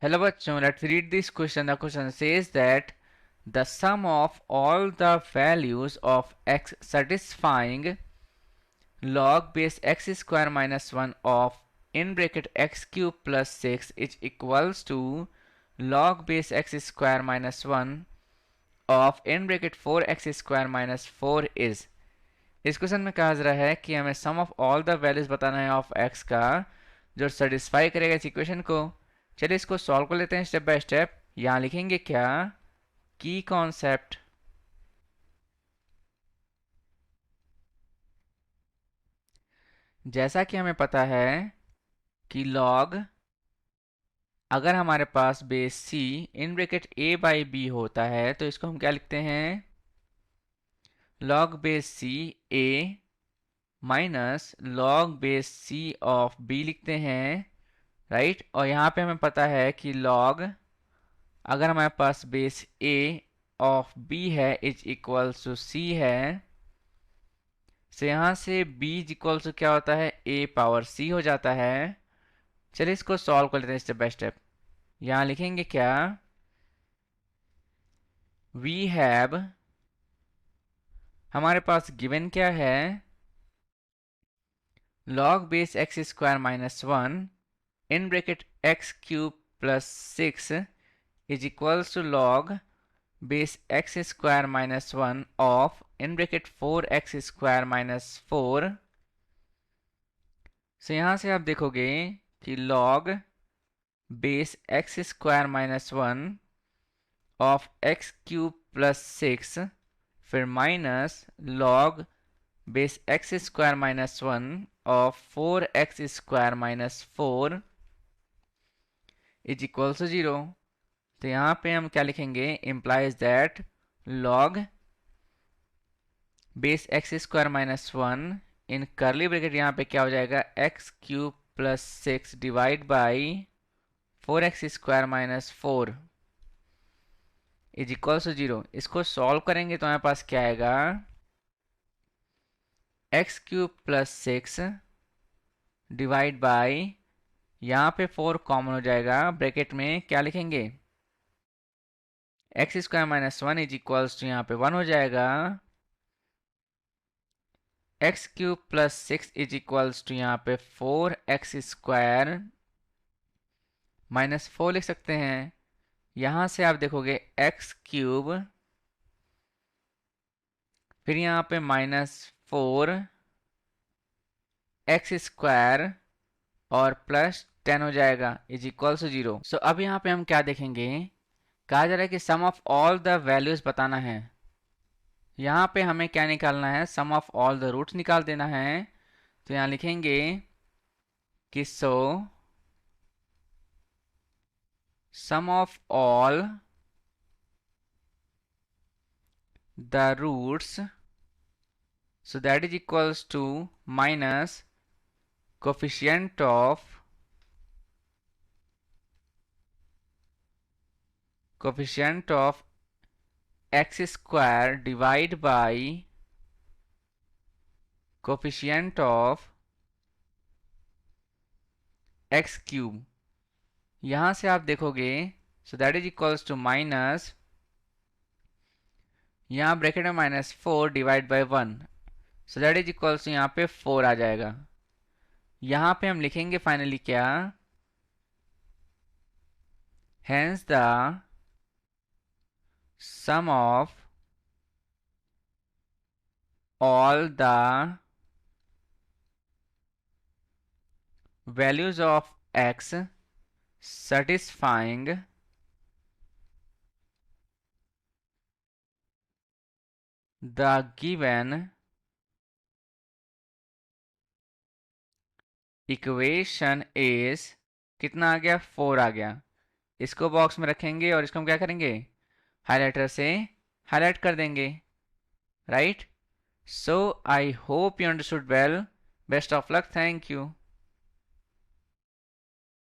Hello bachon, let's read this question. The question says that the sum of all the values of x satisfying log base x square minus 1 of in bracket x cube plus 6 is equals to log base x square minus 1 of in bracket 4x square minus 4 is। इस question में कहा जा रहा है कि हमें सम of all the values बताना है ऑफ x का जो सेटिस्फाई करेगा इस इक्वेशन को। चलिए इसको सॉल्व कर लेते हैं स्टेप बाय स्टेप। यहाँ लिखेंगे क्या, की कॉन्सेप्ट। जैसा कि हमें पता है कि लॉग अगर हमारे पास base c in bracket a by b होता है तो इसको हम क्या लिखते हैं, log base c a minus log base c of b लिखते हैं, राइट। और यहाँ पे हमें पता है कि लॉग अगर हमारे पास बेस a ऑफ b है इज इक्वल्स टू c है, तो यहाँ से b इज इक्वल्स टू क्या होता है, a पावर c हो जाता है। चलिए इसको सॉल्व कर लेते हैं स्टेप बाय स्टेप। यहाँ लिखेंगे क्या, वी हैव, हमारे पास गिवन क्या है, log base x square minus 1 in bracket x cube plus 6 is equals to log base x square minus 1 of in bracket 4x square minus 4। So यहाँ से आप देखोगे कि log base x square minus 1 of x cube plus 6 फिर minus log base x square minus 1 of 4x square minus 4 is equal to 0। तो यहाँ पे हम क्या लिखेंगे, implies that log base x square minus 1 in curly bracket यहाँ पे क्या हो जाएगा, x cube plus 6 divide by 4x square minus 4 is equal to 0। इसको सॉल्व करेंगे तो हमारे पास क्या आएगा, x cube plus 6 divide by, यहाँ पे 4 कॉमन हो जाएगा, ब्रैकेट में क्या लिखेंगे, x square minus 1 is equals to यहाँ पे 1 हो जाएगा, x cube plus 6 is equals to यहाँ पे 4x स्क्वायर माइनस 4 लिख सकते हैं। यहाँ से आप देखोगे एक्स क्यूब फिर यहाँ पे माइनस 4x स्क्वायर और प्लस 10 हो जाएगा इज इक्वल टू 0। सो अब यहाँ पे हम क्या देखेंगे, कहा जा रहा है कि sum of all the values बताना है। यहाँ पे हमें क्या निकालना है, sum of all the roots निकाल देना है। तो यहाँ लिखेंगे कि so sum of all the roots, so that is equals to minus coefficient of x square divide by coefficient of x cube। यहाँ से आप देखोगे so that is equals to minus, यहाँ ब्रैकेट में minus 4 divide by 1, so that is equals to यहाँ पे 4 आ जाएगा। यहाँ पे हम लिखेंगे फाइनली क्या, hence the sum of all the values of x satisfying the given equation is, कितना आ गया, 4 आ गया। इसको बॉक्स में रखेंगे और इसको हम क्या करेंगे, हाइलाइटर से हाईलाइट कर देंगे, right. So I hope you understood well. Best of luck, thank you.